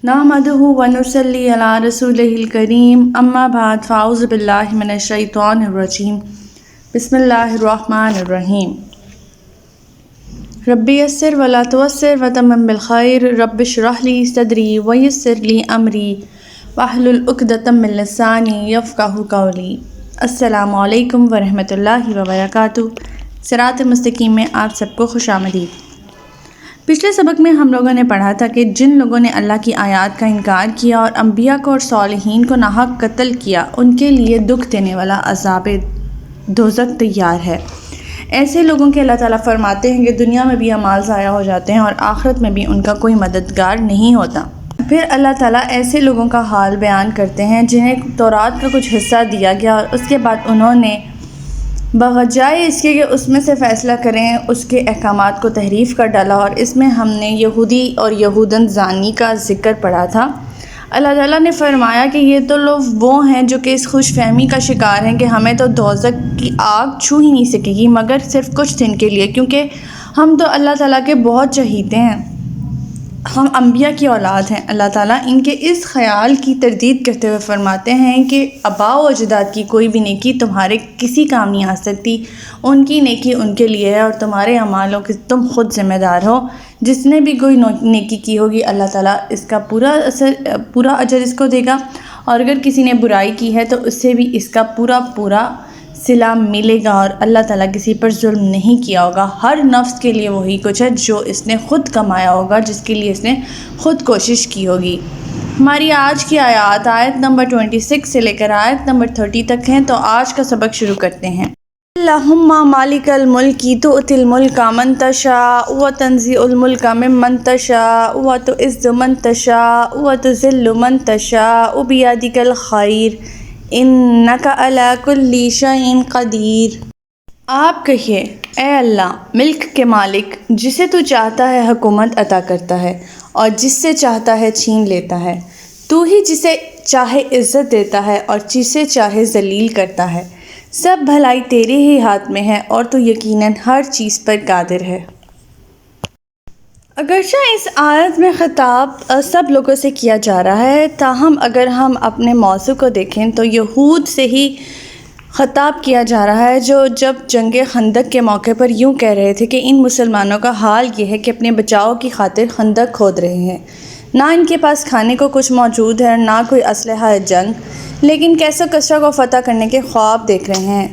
नहमदुहु व नुसल्ली अला रसूलिहिल करीम अम्मा बाद फ़ाऊज़ु बिल्लाहि मिनश शैतानिर रजीम बिस्मिल्लाहिर्रहमानिर्रहीम रब्बि यस्सिर वला तुअस्सिर वतम्मिम बिल खैर रब्बि इश्रह ली सदरी व यस्सिर ली अमरी वहलुल उक़दतम मिन लिसानी यफ़क़हू क़ौली। अस्सलामु अलैकुम व रहमतुल्लाहि व बरकातुहू। सिरात मुस्तकीम में आप सबको खुशामदीद। पिछले सबक में हम लोगों ने पढ़ा था कि जिन लोगों ने अल्लाह की आयत का इनकार किया और अम्बिया को और सालिहीन को नाहक कत्ल किया, उनके लिए दुख देने वाला अज़ाब दोज़ख तैयार है। ऐसे लोगों के अल्लाह ताला फरमाते हैं कि दुनिया में भी अमाल ज़ाया हो जाते हैं और आखिरत में भी उनका कोई मददगार नहीं होता। फिर अल्लाह ताला ऐसे लोगों का हाल बयान करते हैं जिन्हें तौरात का कुछ हिस्सा दिया गया और उसके बाद उन्होंने बजाय इसके कि उसमें से फ़ैसला करें, उसके अहकामात को तहरीफ़ कर डाला। और इसमें हमने यहूदी और यहूदन ज़ानी का ज़िक्र पढ़ा था। अल्लाह ताला ने फ़रमाया कि ये तो लोग वो हैं जो कि इस खुश फहमी का शिकार हैं कि हमें तो दोज़ख की आग छू ही नहीं सकेगी मगर सिर्फ़ कुछ दिन के लिए, क्योंकि हम तो अल्लाह ताला के बहुत चहीते हैं, हम अम्बिया की औलाद हैं। अल्लाह ताला इनके इस ख़याल की तरदीद करते हुए फ़रमाते हैं कि आबा व अजदाद की कोई भी नेकी तुम्हारे किसी काम नहीं आ सकती, उनकी नेकी उनके लिए है और तुम्हारे अमालों के तुम खुद ज़िम्मेदार हो। जिसने भी कोई नेकी की होगी अल्लाह ताला इसका पूरा अजर इसको देगा, और अगर किसी ने बुराई की है तो उससे भी इसका पूरा सिला मिलेगा। और अल्लाह ताला किसी पर जुल्म नहीं किया होगा। हर नफ्स के लिए वही कुछ है जो इसने ख़ुद कमाया होगा, जिसके लिए इसने ख़ुद कोशिश की होगी। हमारी आज की आयत नंबर 26 से लेकर आयत नंबर 30 तक हैं। तो आज का सबक शुरू करते हैं। अल्लाहुम्मा मालिकल मुल्की तुअतिल मुल्का मन तशाअ व तंज़िउल मुल्का मिम्मन तशाअ व तुइज़्ज़ु मन तशाअ व तुज़िल्लु मन तशाअ बियदिकल खैर इन्नका अला कुल्ली शैइन क़दीर। आप कहिए, ए अल्लाह, मिल्क के मालिक, जिसे तू चाहता है हुकूमत अता करता है और जिससे चाहता है छीन लेता है। तू ही जिसे चाहे इज़्ज़त देता है और जिसे चाहे ज़लील करता है। सब भलाई तेरे ही हाथ में है और तू यकीनन हर चीज़ पर कादिर है। अगरचे इस आयत में ख़िताब सब लोगों से किया जा रहा है, ताहम अगर हम अपने मौज़ू को देखें तो यहूद से ही ख़िताब किया जा रहा है, जो जब जंग खंदक के मौके पर यूँ कह रहे थे कि इन मुसलमानों का हाल ये है कि अपने बचाव की खातिर खंदक खोद रहे हैं। ना इनके पास खाने को कुछ मौजूद है, ना कोई असलहा जंग, लेकिन कैसो कसरा को फ़तह करने के ख्वाब देख रहे हैं।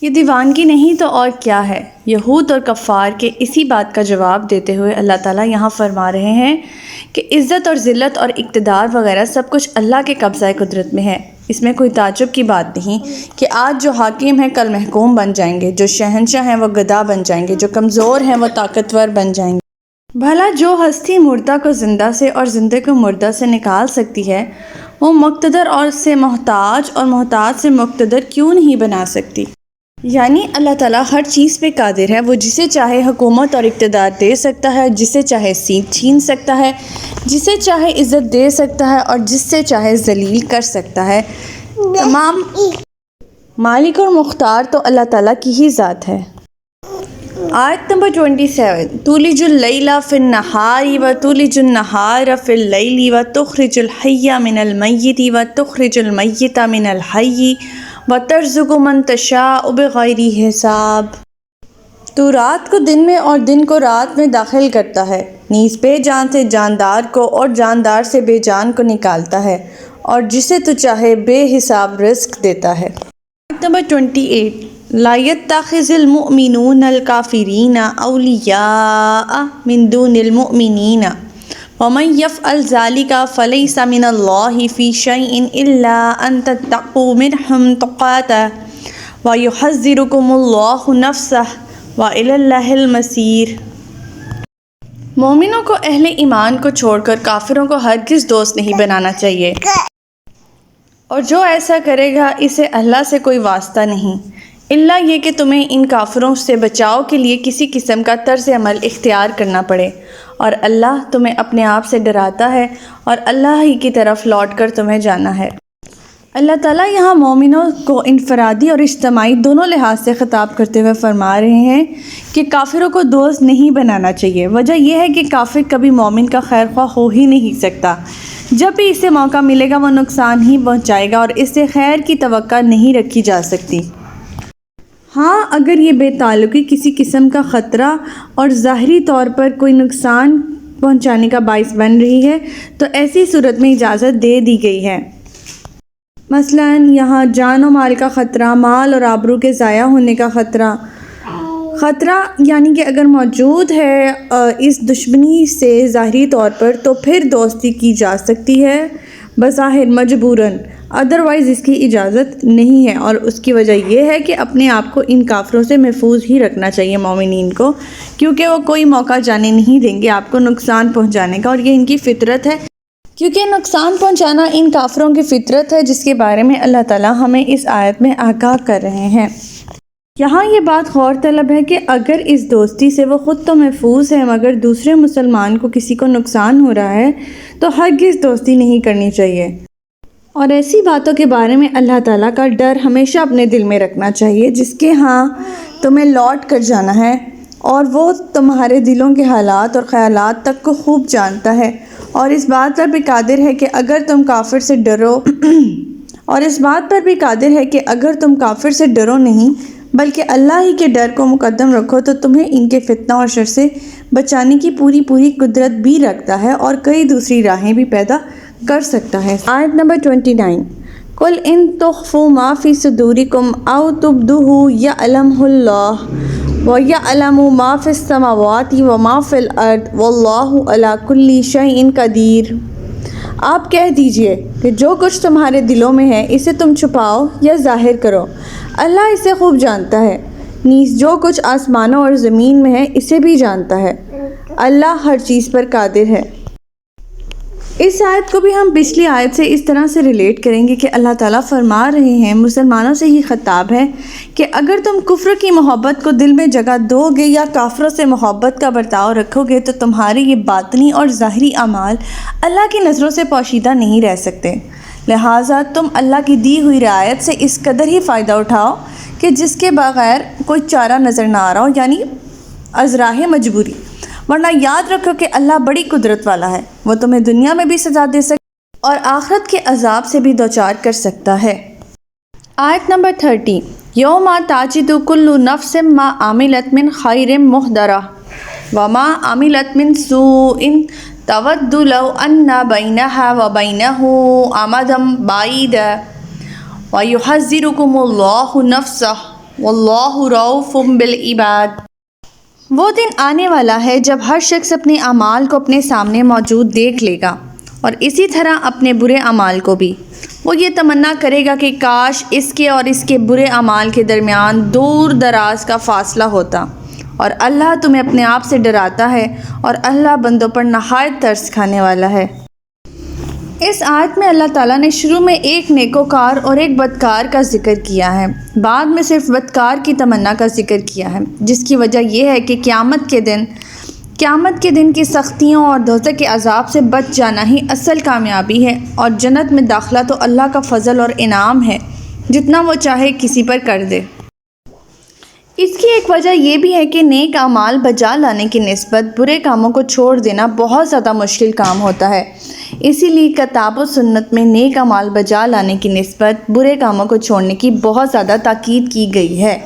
ये दीवानगी नहीं तो और क्या है। यहूद और कफ़ार के इसी बात का जवाब देते हुए अल्लाह ताला यहाँ फरमा रहे हैं कि इज़्ज़त और ज़िल्लत और इक़्तिदार वग़ैरह सब कुछ अल्लाह के कब्ज़ा कुदरत में है। इसमें कोई ताज्जुब की बात नहीं कि आज जो हाकिम हैं कल महकूम बन जाएंगे, जो शहंशाह हैं वो गदा बन जाएंगे, जो कमज़ोर हैं वो ताकतवर बन जाएंगे। भला जो हस्ती मुर्दा को ज़िंदा से और ज़िंदे को मुर्दा से निकाल सकती है, वो मुक़्तदर और से मोहताज और मोहताज से मुक़्तदर क्यों नहीं बना सकती। यानी अल्लाह ताला हर चीज़ पे कादिर है। वो जिसे चाहे हुकूमत और इक़्तिदार दे सकता है, जिसे चाहे छीन सकता है, जिसे चाहे इज़्ज़त दे सकता है और जिससे चाहे ज़लील कर सकता है। तमाम मालिक और मुख्तार तो अल्लाह ताला की ही ज़ात है। आयत नंबर 27, तुलिजुल लैला फिन नहारी व तुलिजुन नहार फिल लैली व तुखरिजुल हय्या मिनल मय्यिति व तुखरिजुल मय्यिता मिनल हय्यि व तर्ज़ुक़ु मन तशाअ बिग़ैरि हिसाब। तू रात को दिन में और दिन को रात में दाखिल करता है, नीज़ बेजान से जानदार को और जानदार से बेजान को निकालता है, और जिसे तू चाहे बेहिसाब रिज़्क़ देता है। नंबर 28, ला यत्तख़िज़ुल मुअमिनूनल काफ़िरीना औलियाअ मिन दूनिल मुअमिनीना वमन यफ़अल ज़ालिका फ़लैसा मिनल्लाहि फ़ी शैइन इल्ला अन तत्तक़ू मिनहुम तुक़ातह व युहज़्ज़िरुकुमुल्लाहु नफ़्सह व इलल्लाहिल मसीर। मोमिनों को अहले ईमान को छोड़कर काफिरों को हरगिज़ दोस्त नहीं बनाना चाहिए, और जो ऐसा करेगा इसे अल्लाह से कोई वास्ता नहीं, इल्ला ये कि तुम्हें इन काफिरों से बचाव के लिए किसी किस्म का तर्ज़ अमल इख्तियार करना पड़े। और अल्लाह तुम्हें अपने आप से डराता है और अल्लाह ही की तरफ लौट कर तुम्हें जाना है। اللہ تعالیٰ یہاں مومنوں کو انفرادی اور اجتماعی دونوں لحاظ سے خطاب کرتے ہوئے فرما رہے ہیں کہ کافروں کو دوست نہیں بنانا چاہیے۔ وجہ یہ ہے کہ کافر کبھی مومن کا خیر خواہ ہو ہی نہیں سکتا۔ جب بھی اسے موقع ملے گا وہ نقصان ہی پہنچائے گا اور اس سے خیر کی توقع نہیں رکھی جا سکتی۔ ہاں، اگر یہ بے تعلقی کسی قسم کا خطرہ اور ظاہری طور پر کوئی نقصان پہنچانے کا باعث بن رہی ہے تو ایسی صورت میں اجازت دے دی گئی ہے۔ مثلاً یہاں جان و مال کا خطرہ، مال اور آبرو کے ضائع ہونے کا خطرہ یعنی کہ اگر موجود ہے اس دشمنی سے ظاہری طور پر تو پھر دوستی کی جا سکتی ہے بظاہر مجبوراً، ادروائز اس کی اجازت نہیں ہے، اور اس کی وجہ یہ ہے کہ اپنے آپ کو ان کافروں سے محفوظ ہی رکھنا چاہیے مومنین کو، کیونکہ وہ کوئی موقع جانے نہیں دیں گے آپ کو نقصان پہنچانے کا، اور یہ ان کی فطرت ہے، کیونکہ نقصان پہنچانا ان کافروں کی فطرت ہے جس کے بارے میں اللہ تعالیٰ ہمیں اس آیت میں آگاہ کر رہے ہیں۔ یہاں یہ بات غور طلب ہے کہ اگر اس دوستی سے وہ خود تو محفوظ ہے مگر دوسرے مسلمان کو کسی کو نقصان ہو رہا ہے تو ہرگز دوستی نہیں کرنی چاہیے، اور ایسی باتوں کے بارے میں اللہ تعالیٰ کا ڈر ہمیشہ اپنے دل میں رکھنا چاہیے جس کے ہاں تمہیں لوٹ کر جانا ہے، اور وہ تمہارے دلوں کے حالات اور خیالات تک کو خوب جانتا ہے، اور اس بات پر بھی قادر ہے کہ اگر تم کافر سے ڈرو نہیں بلکہ اللہ ہی کے ڈر کو مقدم رکھو تو تمہیں ان کے فتنہ اور شر سے بچانے کی پوری قدرت بھی رکھتا ہے اور کئی دوسری راہیں بھی پیدا کر سکتا ہے۔ آیت نمبر 29، قُلْ إِن تُخْفُوا مَا فِي صُدُورِكُمْ أَوْ تُبْدُوهُ يَعْلَمْهُ اللَّهُ وَيَعْلَمُ مَا فِي السَّمَاوَاتِ وَمَا فِي الْأَرْضِ وَاللَّهُ عَلَى كُلِّ شَيْءٍ قَدِيرٌ۔ آپ کہہ دیجئے کہ جو کچھ تمہارے دلوں میں ہے اسے تم چھپاؤ یا ظاہر کرو، اللہ اسے خوب جانتا ہے، نیز جو کچھ آسمانوں اور زمین میں ہے اسے بھی جانتا ہے، اللہ ہر چیز پر قادر ہے۔ اس آیت کو بھی ہم پچھلی آیت سے اس طرح سے ریلیٹ کریں گے کہ اللہ تعالیٰ فرما رہے ہیں، مسلمانوں سے ہی خطاب ہے کہ اگر تم کفر کی محبت کو دل میں جگہ دو گے یا کافروں سے محبت کا برتاؤ رکھو گے تو تمہارے یہ باطنی اور ظاہری اعمال اللہ کی نظروں سے پوشیدہ نہیں رہ سکتے، لہٰذا تم اللہ کی دی ہوئی رعایت سے اس قدر ہی فائدہ اٹھاؤ کہ جس کے بغیر کوئی چارہ نظر نہ آ رہا ہو، یعنی ازراہ مجبوری، ورنہ یاد رکھو کہ اللہ بڑی قدرت والا ہے، وہ تمہیں دنیا میں بھی سزا دے سکتا اور آخرت کے عذاب سے بھی دوچار کر سکتا ہے۔ آیت نمبر 30، یوم تجد کل نفس ما عملت من خیر محضرہ وما عملت من سوء تود لو ان بینہا وبینہ امدا بعیدا ویحذرکم اللہ نفسہ واللہ رؤوف بالعباد۔ وہ دن آنے والا ہے جب ہر شخص اپنے اعمال کو اپنے سامنے موجود دیکھ لے گا اور اسی طرح اپنے برے اعمال کو بھی۔ وہ یہ تمنا کرے گا کہ کاش اس کے اور اس کے برے اعمال کے درمیان دور دراز کا فاصلہ ہوتا، اور اللہ تمہیں اپنے آپ سے ڈراتا ہے اور اللہ بندوں پر نہایت ترس کھانے والا ہے۔ اس آیت میں اللہ تعالیٰ نے شروع میں ایک نیکوکار اور ایک بدکار کا ذکر کیا ہے، بعد میں صرف بدکار کی تمنا کا ذکر کیا ہے، جس کی وجہ یہ ہے کہ قیامت کے دن کی سختیوں اور دوزخ کے عذاب سے بچ جانا ہی اصل کامیابی ہے، اور جنت میں داخلہ تو اللہ کا فضل اور انعام ہے، جتنا وہ چاہے کسی پر کر دے۔ اس کی ایک وجہ یہ بھی ہے کہ نیک اعمال بجا لانے کی نسبت برے کاموں کو چھوڑ دینا بہت زیادہ مشکل کام ہوتا ہے، اسی لیے کتاب و سنت میں نیک اعمال بجا لانے کی نسبت برے کاموں کو چھوڑنے کی بہت زیادہ تاکید کی گئی ہے۔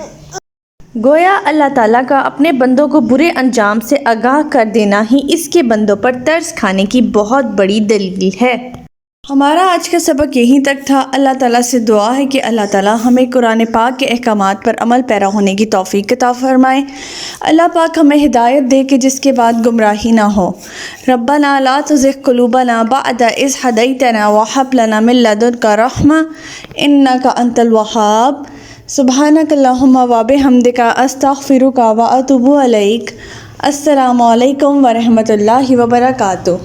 گویا اللہ تعالیٰ کا اپنے بندوں کو برے انجام سے آگاہ کر دینا ہی اس کے بندوں پر ترس کھانے کی بہت بڑی دلیل ہے۔ ہمارا آج کا سبق یہیں تک تھا۔ اللہ تعالیٰ سے دعا ہے کہ اللہ تعالیٰ ہمیں قرآن پاک کے احکامات پر عمل پیرا ہونے کی توفیق عطا فرمائے۔ اللہ پاک ہمیں ہدایت دے کہ جس کے بعد گمراہی نہ ہو۔ ربنا لا تزغ قلوبنا بعد اذ ہدیتنا وہب لنا من لدنک رحمۃ انک انت الوہاب۔ سبحانک اللہم وبحمدک استغفرک واتوب الیک۔ السلام علیکم ورحمۃ اللہ وبرکاتہ۔